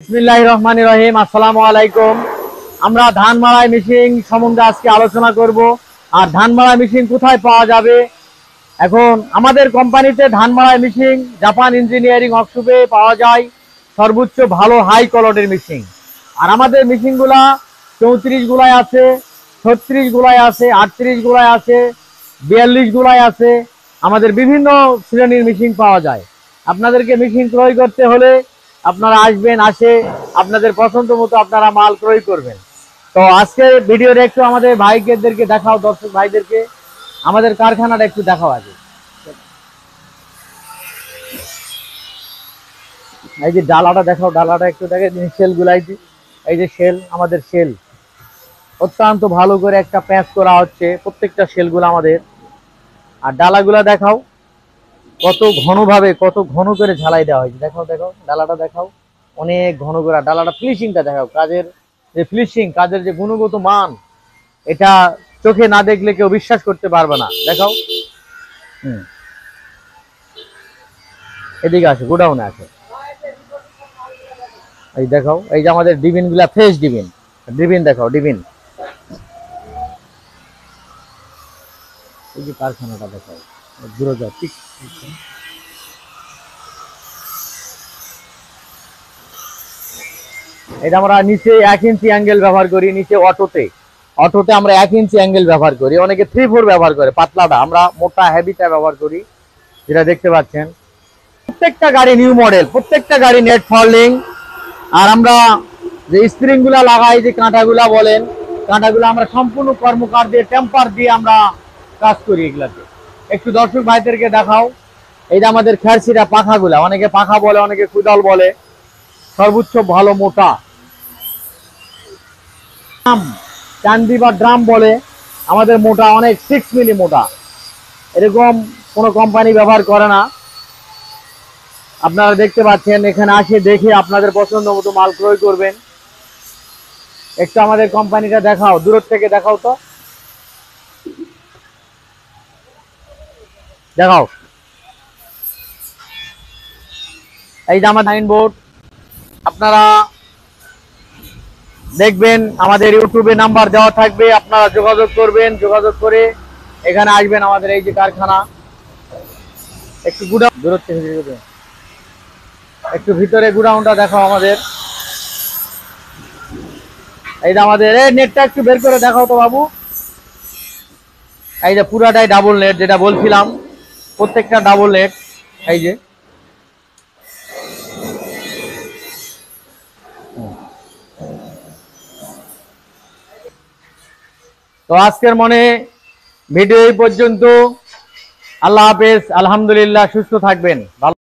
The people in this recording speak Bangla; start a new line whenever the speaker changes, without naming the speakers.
বিসমিল্লাহির রহমানির রহিম। আসসালামু আলাইকুম। আমরা ধান মাড়াই মেশিন সম্বন্ধে আজকে আলোচনা করব। আর ধান মাড়াই মেশিন কোথায় পাওয়া যাবে? এখন আমাদের কোম্পানিতে ধান মাড়াই মেশিন জাপান ইঞ্জিনিয়ারিং ওয়ার্কশপে পাওয়া যায়, সর্বোচ্চ ভালো হাই কোয়ালিটির মেশিন। আর আমাদের মেশিনগুলা 34 গুলায় আছে, 36 গুলায় আছে, 38 গুলায় আছে, 42 গুলায় আছে। আমাদের বিভিন্ন শ্রেণীর মেশিন পাওয়া যায়। আপনাদেরকে মেশিন ক্রয় করতে হলে আপনারা আসবেন, আপনাদের পছন্দ মতো আপনারা মাল ক্রয় করবেন। তো আজকে ভিডিওটা একটু আমাদের ভাইদেরকে দেখাও, দর্শক ভাইদেরকে আমাদের কারখানাটা একটু দেখাও আগে। এই যে ডালাটা দেখাও, ডালাটা একটু দেখে, সেল গুলাই, এই যে সেল, আমাদের সেল অত্যন্ত ভালো করে একটা প্যাচ করা হচ্ছে প্রত্যেকটা সেলগুলো আমাদের। আর ডালাগুলা দেখাও কত ঘনভাবে, কত ঘন করে ঝালাই দেওয়া হয়েছে। দেখাও দেখাও ডালাটা দেখাও, অনেক ঘন করে। ডালাটা ফিনিশিংটা দেখাও, কাজের যে ফিনিশিং, কাজের যে গুণগত মান, এটা চোখে না দেখলে কেউ বিশ্বাস করতে পারবে না। দেখাও। এদিকে আসে, গোডাউনে আসে। এই দেখাও, এই যে আমাদের ডিবিন গুলা, ফ্রেশ ডিবিন। ডিবিন দেখাও, ডিবিন। এই যে কারখানাটা দেখাও, দূরে যাও, ঠিক। এটা আমরা নিচে 1 ইঞ্চি অ্যাঙ্গেল ব্যবহার করি, নিচে অটোতে আমরা 1 ইঞ্চি অ্যাঙ্গেল ব্যবহার করি। অনেকে 3/4 ব্যবহার করে, পাতলাটা, আমরা মোটা হেভিটা ব্যবহার করি, যেটা দেখতে পাচ্ছেন। প্রত্যেকটা গাড়ি নিউ মডেল, প্রত্যেকটা গাড়ি নেট ফলিং। আর আমরা যে স্প্রিং গুলা লাগাই, যে কাঁটাগুলা বলেন, কাঁটাগুলো আমরা সম্পূর্ণ কর্মকার দিয়ে, টেম্পার দিয়ে আমরা কাজ করি এগুলাতে। একটু দর্শক ভাইদেরকে দেখাও। এই যে আমাদের খেরসিরা পাখাগুলা, অনেকে পাখা বলে, অনেকে কুদাল বলে, সর্বোচ্চ ভালো মোটা চান্দি বা ড্রাম বলে, আমাদের মোটা অনেক, 6 মিলি মোটা। এরকম কোনো কোম্পানি ব্যবহার করে না। আপনারা দেখতে পাচ্ছেন, এখানে আসে দেখে আপনাদের পছন্দ মতো মাল ক্রয় করবেন। একটু আমাদের কোম্পানিটা দেখাও, দূর থেকে দেখাও তো, দেখাও। এই যে আমার সাইনবোর্ড, আপনারা দেখবেন, আমাদের ইউটিউবে নাম্বার দেওয়া থাকবে, আপনারা যোগাযোগ করবেন, যোগাযোগ করে এখানে আসবেন আমাদের এই যে কারখানা। একটু গুডাউন দূর থেকে, একটু ভিতরে গুডাউনটা দেখাও আমাদের। এই যে আমাদের, এই নেটটা একটু বের করে দেখাও তো বাবু। এই যে পুরাটাই ডাবল নেট, যেটা বলছিলাম, প্রত্যেকটা ডাবল নেট। এই যে তো আজকের মনে ভিডিও এই পর্যন্ত। আল্লাহ হাফেজ, আলহামদুলিল্লাহ, সুস্থ থাকবেন, ভালো।